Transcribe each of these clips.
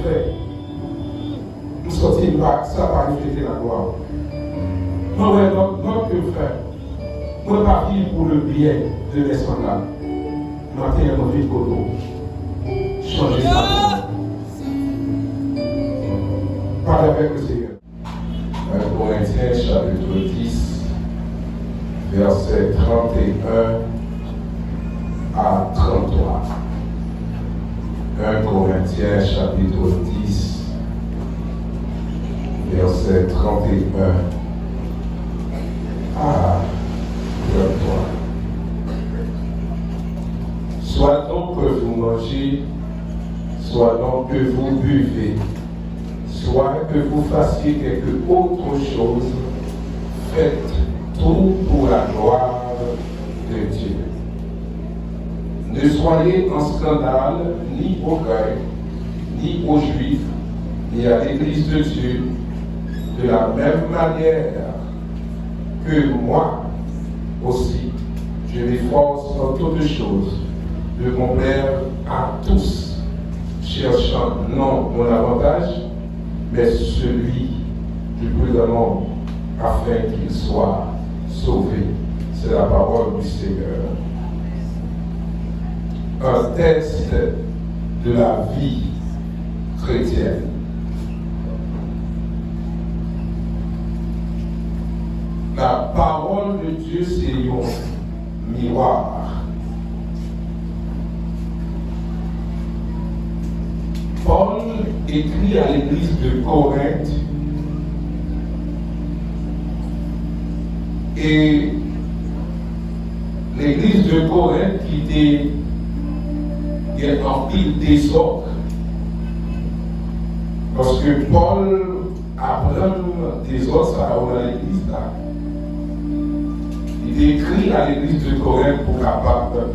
fait. Nous sortons, ça va refléter la gloire. Non, mais notre frère, on ne pas vivre pour le bien de mes semblables. Matin, on vit pour nous. Changer ça. Parlez avec le Seigneur. 1 Corinthiens chapitre 10, versets 31 à 33. 1 Corinthiens chapitre 10, verset 31 à 33. Soit donc que vous mangez, soit donc que vous buvez, soit que vous fassiez quelque autre chose, faites tout pour la gloire de Dieu. Ne soyez en scandale ni aux Grecs, ni aux Juifs, ni à l'Église de Dieu, de la même manière que moi aussi, je m'efforce en toutes choses de complaire à tous, cherchant non mon avantage, mais celui du plus grand nombre, afin qu'il soit sauvé. C'est la parole du Seigneur. Un test de la vie chrétienne. La parole de Dieu, c'est un miroir. Paul écrit à l'église de Corinthe et l'église de Corinthe qui était en pile désordre parce que Paul apprend des autres dans l'église là. Il écrit à l'église de Corinthe pour capable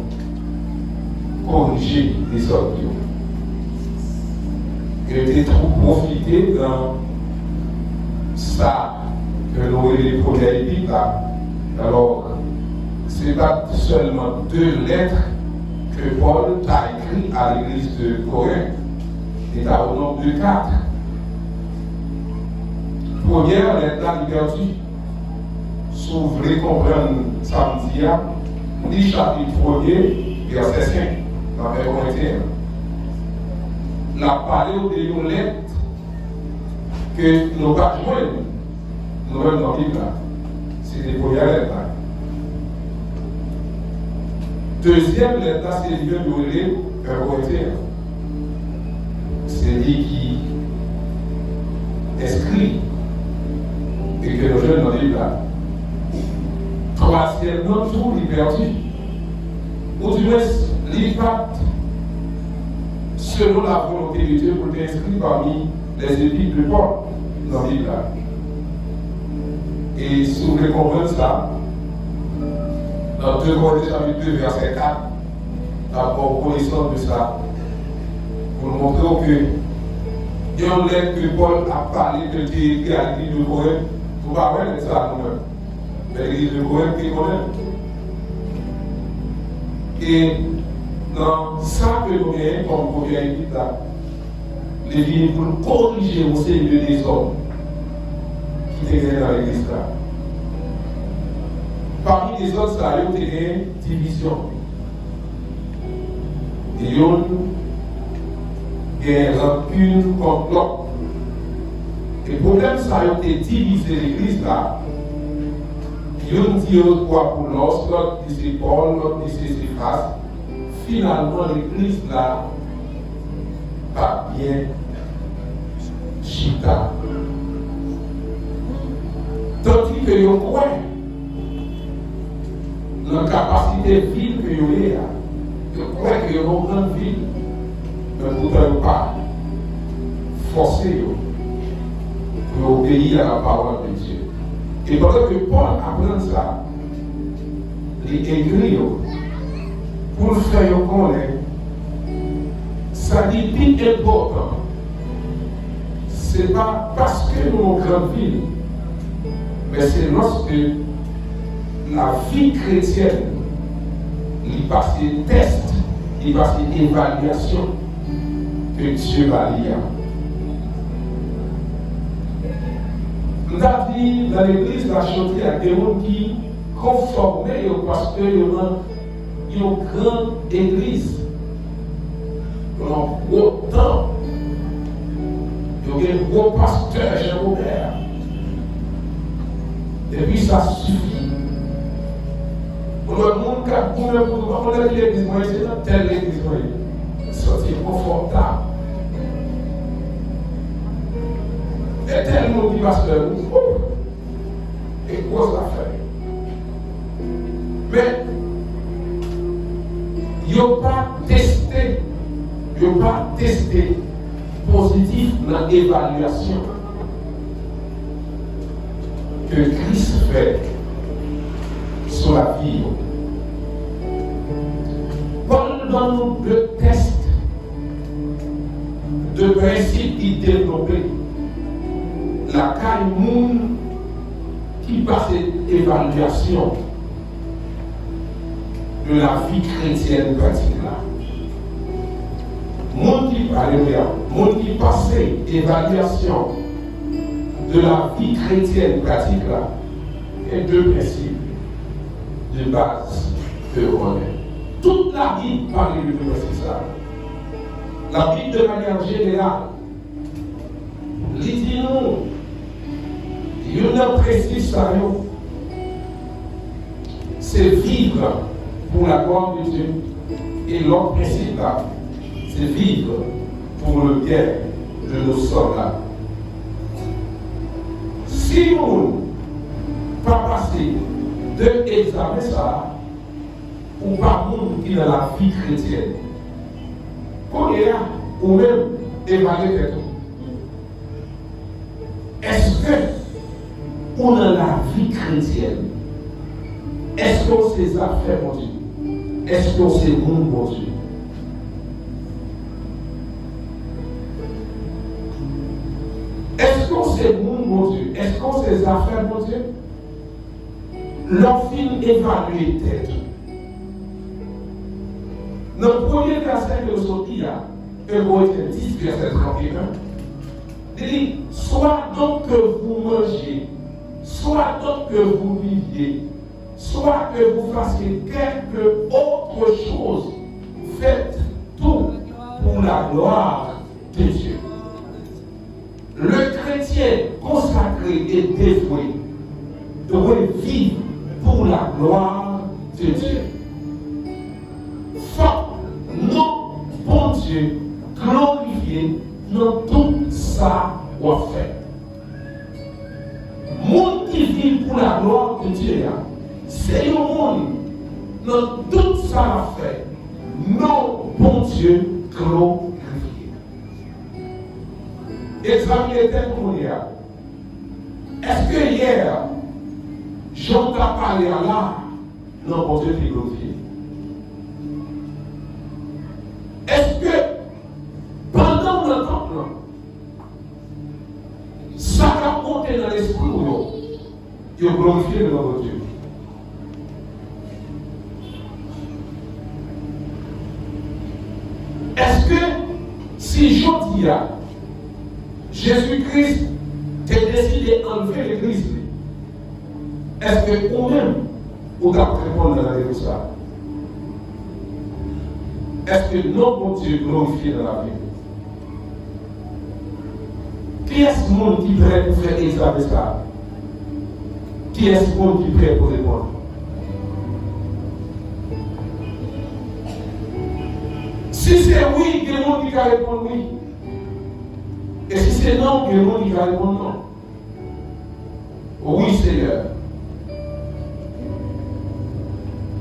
corriger les autres. Il était trop profité dans ça que nous avons les premières épîtres là. Alors, ce n'est pas seulement 2 lettres que Paul a écrit à l'église de Corinthe. Il est au nombre de 4. Première lettre là, il perdu. Si vous voulez comprendre samedi, ni chapitre 1er, verset 5, dans 1 Corinthiens. La parole de une lettre que nous pas joindre. Nous même dans la Bible là. C'est les premières lettres là. Deuxième lettre là, c'est le livre de 1 Corinthiens. C'est lui qui inscrit et que nous jeunes dans la Bible là. Troisièmement, tout est perdu. Ou du moins, l'impact selon la volonté de Dieu pour t'inscrire parmi les épîtres de Paul dans la Bible. Et si vous voulez comprendre ça, dans 2 Corinthiens chapitre 2, verset 4, d'abord connaissance de ça, pour nous montrer que il y a une lettre que Paul a parlé de l'église à l'église de Corinthe, vous ne pouvez pas voir ça nous-mêmes. Mais l'église de Corinthe qui connaît. Et dans ça que nous avons comme première équipe là, les vignes pour corriger au Seigneur des hommes qui étaient dans l'église là. Parmi les autres, ça il y a une division. Il y a une rancune contre l'autre. Et le problème, ça a été divisé l'église là. Il y a une dit quoi pour l'autre dit c'est Paul, l'autre dit c'est Cephas. Finalement, l'église là, pas bien chita. Tandis que vous croyez dans la capacité de ville que vous avez, vous croyez que vous avez une grande ville, mais vous ne pouvez pas forcer pour obéir à la parole de Dieu. Et pendant que Paul apprend ça, il écrit pour le faire connaître, ça dit plus important. Ce n'est pas parce que nous sommes en grande ville, mais c'est lorsque la vie chrétienne, il passe des tests, il passe des évaluations que Dieu va lire. Nous avons dit dans l'église, la chantier, il y a des gens qui conformés parce qu'il y a une grande église. Il y a un gros temps. Il y a un gros pasteur, Jean-Robert. Et puis ça suffit. Pour le monde qui a pour l'église, c'est dans telle église. C'est confortable. Et tellement qui va se faire. Et grosse affaire. Mais, il n'y a pas testé positif dans l'évaluation que Christ fait sur la vie. Pendant le test de principe qui développé, la caille monde qui passe l'évaluation de la vie chrétienne pratique là. Monde qui passe l'évaluation de la vie chrétienne pratique là, et deux principes de base que l'on connaît. Toute la Bible parle de deux principes ça. La Bible de manière générale, il dit nous, il y a un principe ça, c'est vivre pour la gloire de Dieu. Et l'autre principe là, c'est vivre pour le bien de nos soldats. Si on pas passer de examen ça, ou pas monde qui est dans la vie chrétienne, on est là, ou même évaluer tout. Est-ce que on a la vie chrétienne? Est-ce qu'on sait affaires, mon Dieu? Est-ce qu'on sait monde, mon Dieu? Est-ce qu'on sait monde, mon Dieu? Est-ce qu'on sait affaires, mon Dieu? L'enfin évalue tête. Dans le premier verset de Sophie, Hébreux 10, verset 31, il dit, soit donc que vous mangez, soit donc que vous viviez, soit que vous fassiez quelque autre chose, faites tout pour la gloire de Dieu. Le chrétien consacré et dévoué doit vivre pour la gloire de Dieu. Faut nos bon Dieu glorifier dans tout ça qu'on fait. Monde qui vit pour la gloire de Dieu, c'est un monde dans tout ça qu'on fait. Nos bon Dieu glorifier. Examinez tel qu'on y a. Est-ce que hier, Jean t'a parlé à là? Non, bon Dieu qui glorifié. Est-ce que pendant le temps, ça a monté dans l'esprit où il a glorifié le nom de Dieu? Est-ce que si je dis à Jésus-Christ a décidé d'enlever l'église, est-ce que vous-même, vous avez répondu à la réponse? Est-ce que notre Dieu glorifié dans la vie? Qui est ce monde qui est prêt pour faire examen ça? Qui est ce monde qui est prêt pour répondre? Si c'est oui, il y a des gens qui vont répondre oui. Et si c'est non, il y a des gens qui vont répondre non. Oui, Seigneur.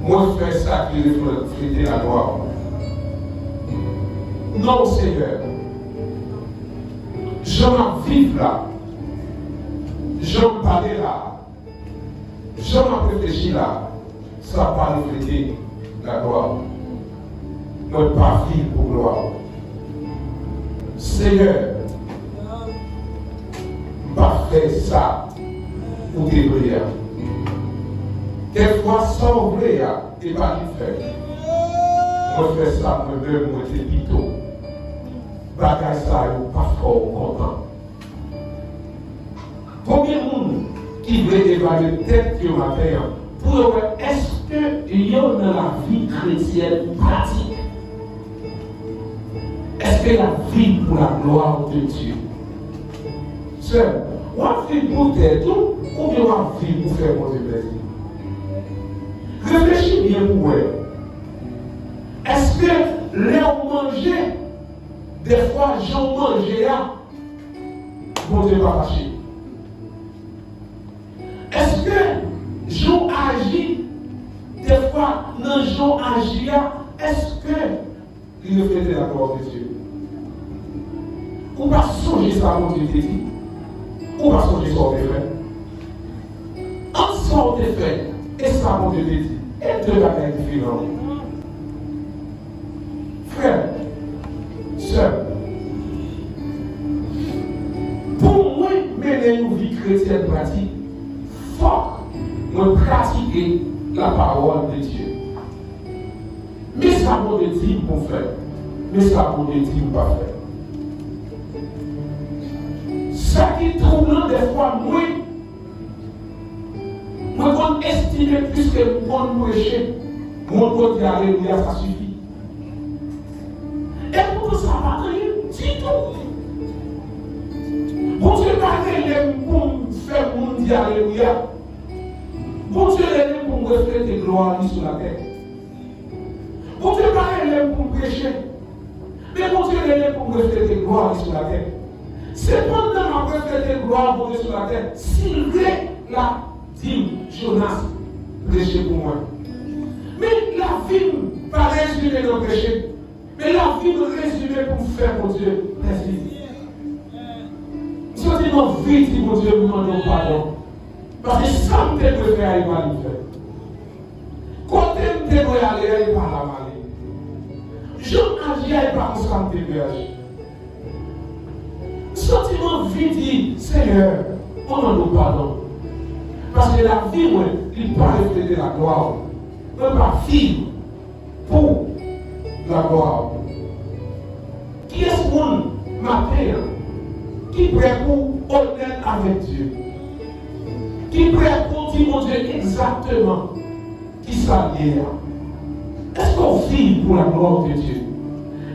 Moi, je fais ça qui reflète la gloire. Non, Seigneur. Je m'en vive là. Je m'en parle là. Je m'en réfléchis là. Ça va pas refléter la gloire. Ne pas vivre pour gloire. Seigneur, pas faire ça pour tes prières. Quelquefois, sans prière, et pas du fait. Moi, je fais ça, moi-même, moi, c'est plutôt. Bagage ça, je pas fort content. Combien de monde qui veut évaluer peut-être que matin pour voir est-ce que il y a dans la vie chrétienne pratique? Est-ce que la vie pour la gloire de Dieu? Sœur, on vit pour tête ou bien on vit pour faire mon Dieu plaisir? Réfléchis bien pour vous. Est-ce que l'on mangeait, des fois j'en mangeais là, mon Dieu va fâcher? Est-ce que j'en agis, des fois non j'en agis là, est-ce que il reflète la gloire de Dieu? Ou pas songer ça, mon Dieu te dit? Ou pas songer ça, on te fait? En ça, on te fait, et ça, mon Dieu te dit, et deux bagages différents. Frère, sœur, pour moi, mener une vie chrétienne pratique, il faut pratiquer la parole de Dieu. Mais ça, mon Dieu dit pour faire. Mais ça, mon Dieu dit pour pas faire. Ça qui est troublant des fois, moi, je estime plus que mon prêcher, mon côté alléluia, ça suffit. Et pour ça, pas rien du tout. Bon Dieu, pas rien pour faire mon dire alléluia. Bon Dieu, rien pour me refléter gloire sur la terre. Bon Dieu, pas rien pour me prêcher. Mais bon Dieu, rien pour me refléter gloire sur la terre. C'est pendant ma refléter gloire pour Dieu sur la terre. S'il veut la dit Jonas, prêcher pour moi. Mais la vie, pas résumée dans le péché. Mais la vie me résumée pour faire pour Dieu. Merci. Si on dit non, vite, dit mon Dieu, nous demandons pardon. Parce que ça me fait faire, il va nous faire. Quand il me fait aller, il va la maler. Je n'agis pas comme ça, me fait agir. Sentiment vite dit, Seigneur, on demande pardon. Parce que la vie, il ne peut pas refléter la gloire. On ne peut pas vivre pour la gloire. Qui est-ce qu'on m'appelle? Qui est prêt pour honnête avec Dieu? Qui est prêt pour dire mon Dieu exactement qui s'allie là? Est-ce qu'on vit pour la gloire de Dieu?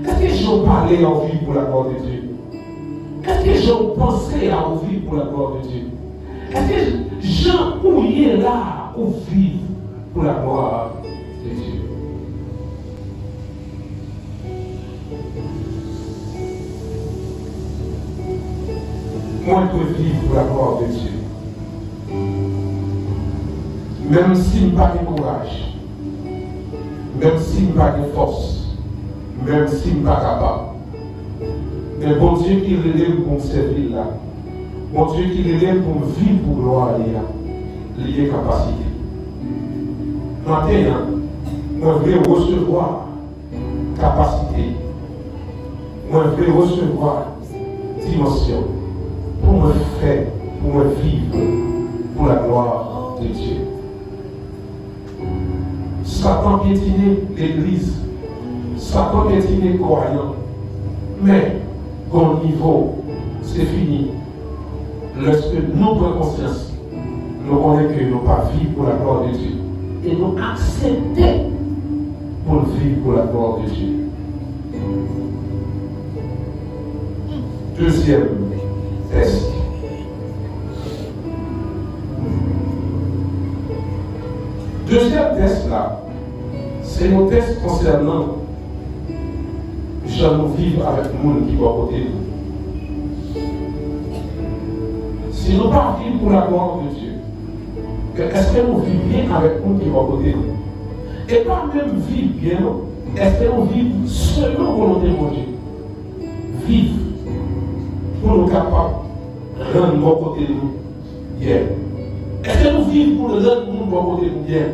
Est-ce que j'en parlais en vie pour la gloire de Dieu? Est-ce que j'en pensais à vivre pour la gloire de Dieu? Est-ce que j'en oubliais là pour vivre pour la gloire de Dieu? Moi, je peux vivre pour la gloire de Dieu. Même si je n'ai pas de courage, même si je n'ai pas de force, même si je n'ai pas capable. Mais bon Dieu qui relève pour me servir là, bon Dieu qui relève pour me vivre pour gloire là, il y a capacité. Maintenant, moi je veux recevoir capacité, moi je veux recevoir dimension pour me faire, pour me vivre pour la gloire de Dieu. Satan piétinait l'église, Satan piétinait les croyants, mais au niveau, c'est fini. Lorsque nous prenons conscience, nous connaissons que nous pas vivre pour la gloire de Dieu. Et nous accepter pour vivre pour la gloire de Dieu. Deuxième test. Deuxième test là, c'est nos tests concernant nous vivre avec le monde qui va à côté de nous. Si nous ne pas vivre pour la gloire de Dieu, est-ce que nous vivons bien avec le monde qui va à côté de nous? Et pas même vivre bien, est-ce que nous vivons selon la volonté de Dieu? Vivre pour nous capables de rendre bon côté de nous bien. Est-ce que nous vivons pour le rendre bon côté de nous bien?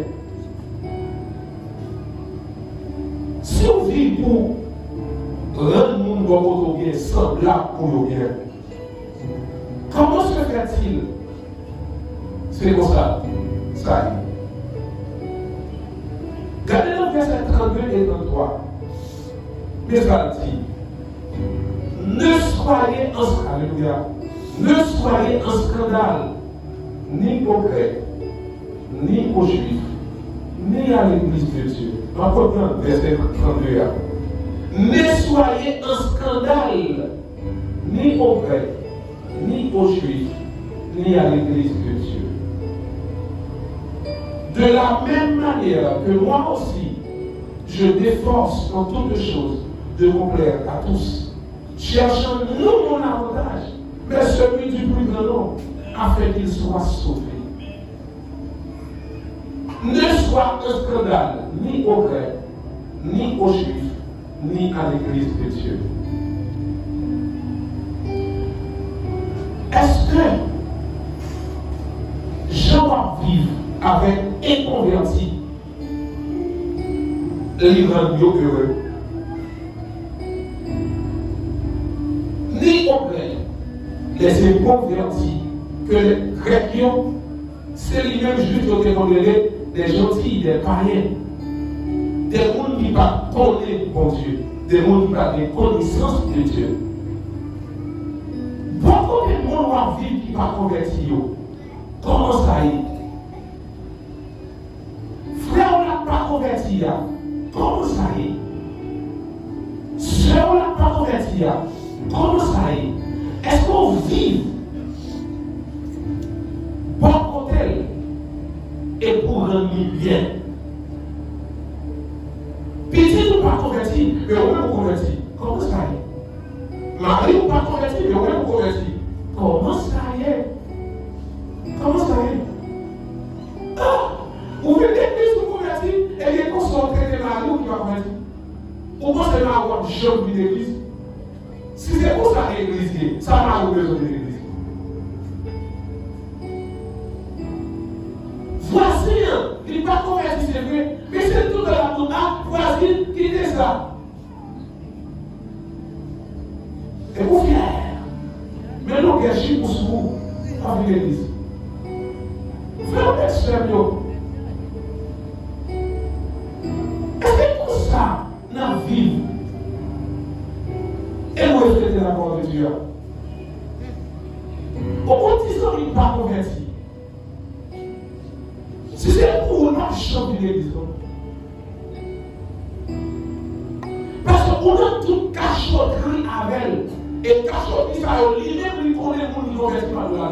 Si on vit pour rendre le monde bon côté bien, semblable pour nous bien, comment se fait-il? C'est comme ça. Ça y est. Regardez le verset 32 et 33. Mais ça dit, ne soyez ensemble, alléluia, Ne soyez un scandale, ni aux Grecs, ni aux Juifs, ni à l'Église de Dieu. Encore un verset 32. Ne soyez un scandale, ni aux Grecs, ni aux Juifs, ni à l'Église de Dieu. De la même manière que moi aussi, je m'efforce en toutes choses de vous plaire à tous, cherchant non mon avantage, mais celui du plus grand nombre, afin qu'il soit sauvé. Ne soit un scandale ni aux Grecs, ni aux Juifs, ni à l'Église de Dieu. Est-ce que je dois vivre avec inconvertis, les rendent heureux? Ni aux Grecs, les inconvertis, que les Grecs, c'est les mêmes juifs qui ont été des gentils, des païens, des gens qui ne connaissent pas bon Dieu, des gens qui n'ont pas de connaissance de Dieu. Beaucoup de gens vont vivre qui ne sont pas convertis. Comment ça y est? Frère, on n'a pas converti. Comment ça y est? Sœur, on n'a pas converti. Comment ça y est? Est-ce qu'on vit bon côté et pour rendre bien? Petit ou pas converti, mais on est converti. Comment ça y est? Marie ou pas converti, mais on est converti. Comment ça y est? Comment ça y est? Ah! Vous venez plus vous convertir et les concentrés de Marie ou qui va convertir? Ou pensez à avoir du choc de l'église? Si c'est pour ça l'église, ça n'a pas besoin de l'église. Voici, il n'est pas converti, c'est vrai, mais c'est tout de la tournade, voici qui est ça. Et vous fier. Mais nous, gâchis pour vous, avec l'église. Frère, extrême, est-ce que tout ça, n'a vie? Et nous refléter la parole de Dieu. Au disant il n'est pas converti. Si c'est pour nous, chanter l'église. Parce qu'on a tout cachotterie avec elle. Et cachotterie, ça lui-même, lui connaît pour nous convertir par là.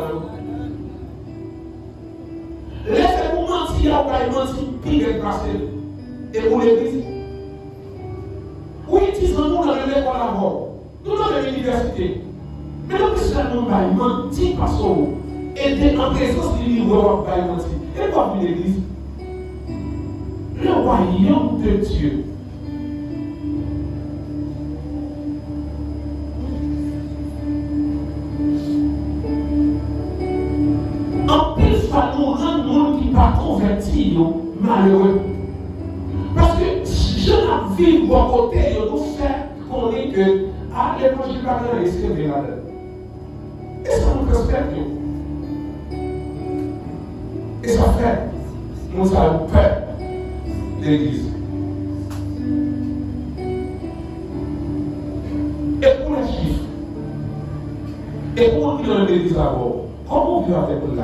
Laissez-vous mentir, ou pas mentir, puis être passé. Et pour l'église. Oui, disons-nous dans le l'école avant. Nous dans l'université. Mais le Christian nous va mentir parce qu'on est en présence du livre, va mentir. Et pas vu l'église. Le royaume de Dieu. En plus, ça nous rend monde qui ne sont pas convertis, malheureux. Parce que je n'ai vu de mon côté, nous fait qu'on est que l'évangile va bien rester là-dedans. Et ça nous respecte. Et ça fait, nous avons peur de l'église. Et pour les Juifs, et pour nous qui dans l'église d'abord, comment on vit avec nous là?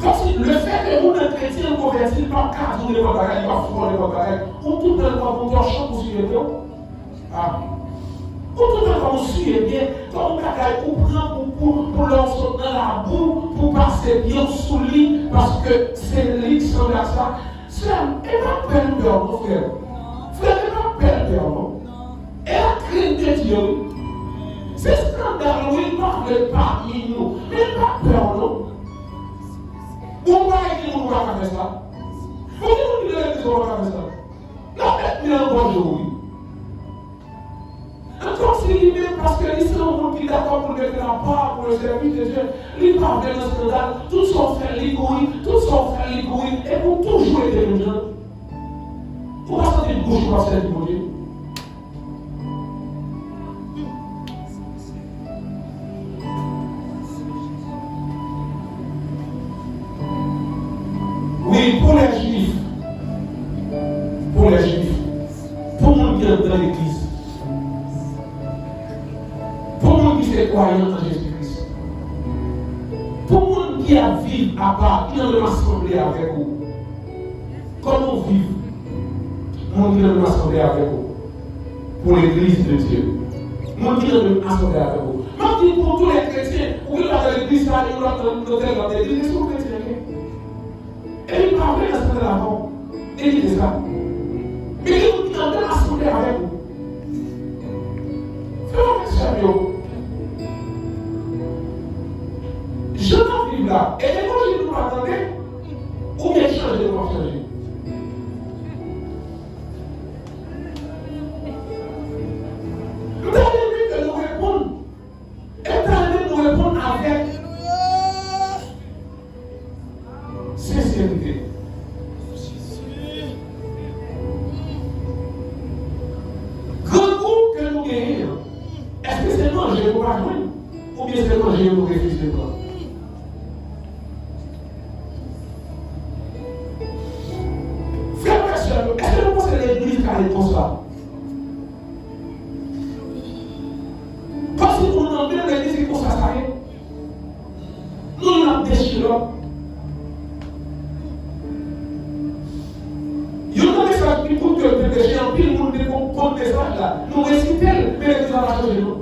Comme si le fait que nous, les chrétiens, nous convertis par cas, nous ne pouvons pas gagner, nous ne pouvons pas gagner, ou tout le temps, on chante pour suivre bien. Ah. Ou tout le temps, on suit bien, quand on bagaille, on prend pour l'ensemble dans la boue, pour passer bien sous lit, parce que c'est lit qui semble à ça. Frère, elle n'a pas peur, mon frère. Frère, elle n'a pas peur, non. Elle a crainte de Dieu. C'est scandale, oui, il parle parmi nous. Mais elle n'a pas peur, non. Pourquoi est-ce que nous ne pouvons pas faire ça? Pourquoi nous ne pouvons pas faire ça? La bête, un bon jour, oui. Encore c'est lui-même, parce que l'islam, qui est d'accord pour mettre la part pour le service de Dieu, il parle de un scandale, tout son frère l'égoïsme, tout son frère l'égoïsme, et pour toujours aider les gens. Pourquoi ça dit bouche pour passer pour Dieu? Oui, pour les Juifs, pour le monde qui est dans l'église, pour le monde qui est croyant en Jésus-Christ, de m'assembler avec vous. Comment vivre? Mon Dieu de m'assembler avec vous. Pour l'église de Dieu. Mon Dieu de m'assembler avec vous. Moi, je dis pour tous les chrétiens, vous pouvez aller à l'église, là, il y a un hôtel dans l'église, ils sont chrétiens. Et il parlait la semaine avant. Et il disait ça. Mais il vous dit de m'assembler avec vous. Frère, Samuel. Je dois vivre là. Et l'évangile nous attendait. Ou bien changer, ou bien changer. Vous avez vu que nous répondons. Et vous avez vu nous répondre avec sincérité. Grand coup que nous gagnons. Est-ce que c'est manger pour pas jouer? Ou bien c'est manger pour refuser quoi? Est-ce que vous pensez que l'église qui a comme ça? Parce que nous avons l'église qui est comme ça, ça y est. Nous l'avons déchiré. Il y a un message qui pour que le péché en pile, nous devons prendre le message là. Nous récitons, mais l'église va changer nous.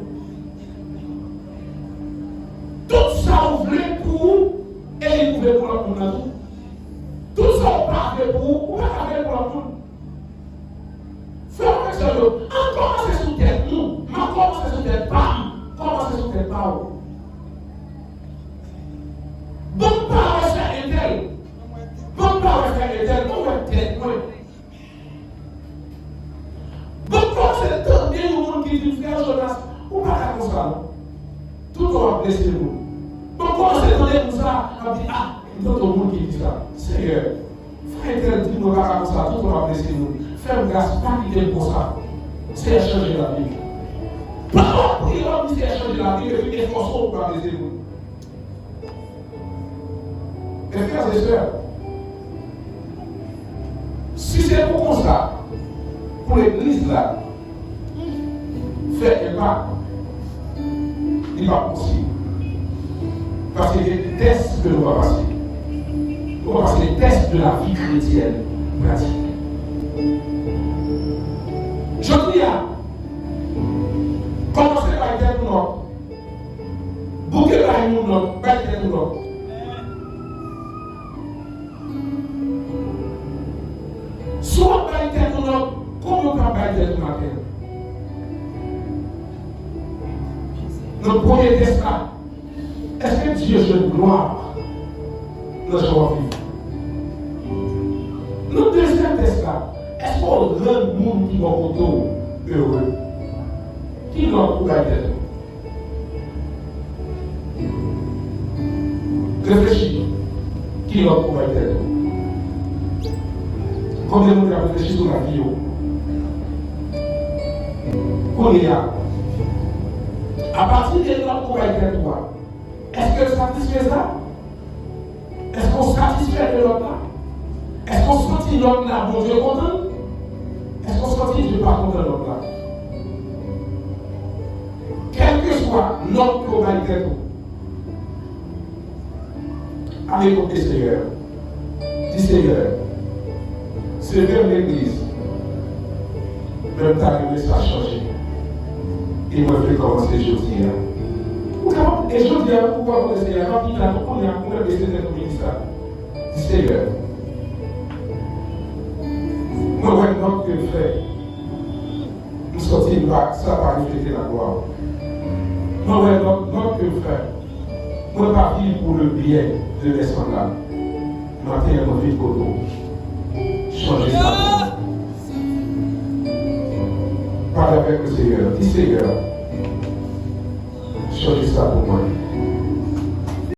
Tout ça, vous voulez pour vous, et il pouvait pour la monde. Tout ça, on parle pour vous, on va parler pour la monde. Frère, encore c'est sous tête, nous. Mais comment c'est sous tête, pas. Comment c'est sous tête, pas. Bon, pas faire un tel. Bon, pas faire un tel. Bon, tête, moi. Bon, quand c'est tant bien le monde qui dit, frère Jonas, on va faire comme ça. Tout le monde va blesser nous. Bon, quand c'est tant bien comme ça, on va dire, ah, il y a d'autres monde qui dit ça. Seigneur, frère tel, dit, on va faire comme ça. Tout le monde va blesser nous. Frère, grâce, pas quitter pour ça. C'est à changer la vie. Pas pour prier, c'est à changer la vie. Et puis, efforçons pour blesser nous. Mes frères et sœurs, si c'est pour ça, pour l'église là, faire un pas, il n'est pas possible. Parce qu'il y a des tests que nous allons passer. Nous allons passer les tests de la vie chrétienne pratique. Je dis à commencer par être pour nous. Bouquet par nous, par être pour nous. Soit par être pour nous, comme on par être pour nous. Notre premier test là, est-ce que Dieu se gloire dans ce qu'on vit? Notre deuxième test là, est-ce qu'on rend le monde qui va autour heureux? Qui doit pouvoir être? Réfléchis. Qui doit pouvoir être? Combien de monde a réfléchi sur la vie? Qu'on y a. À partir de là, pouvoir être toi. Est-ce que satisfait ça? Est-ce qu'on satisfait de l'autre là? Est-ce qu'on sentit l'autre là, bon Dieu content? Est-ce qu'on sentit Dieu pas content de l'autre là? Quel que soit notre probabilité, allez côté Seigneur. Dis Seigneur, c'est vers l'église. Même ta l'église va changer. Et moi je vais commencer aujourd'hui. Et je dis à pourquoi vous essayez avant qu'il y a beaucoup de gens qui ont dit ça. Dis Seigneur. Moi, maintenant que le frère, nous sortons pas, ça va refléter la gloire. Moi, maintenant que le frère, moi, pas vivre pour le bien de mes semblables. Maintenant, on vit pour nous. Changer ça. Parle avec le Seigneur. Dis Seigneur, changer ça pour moi.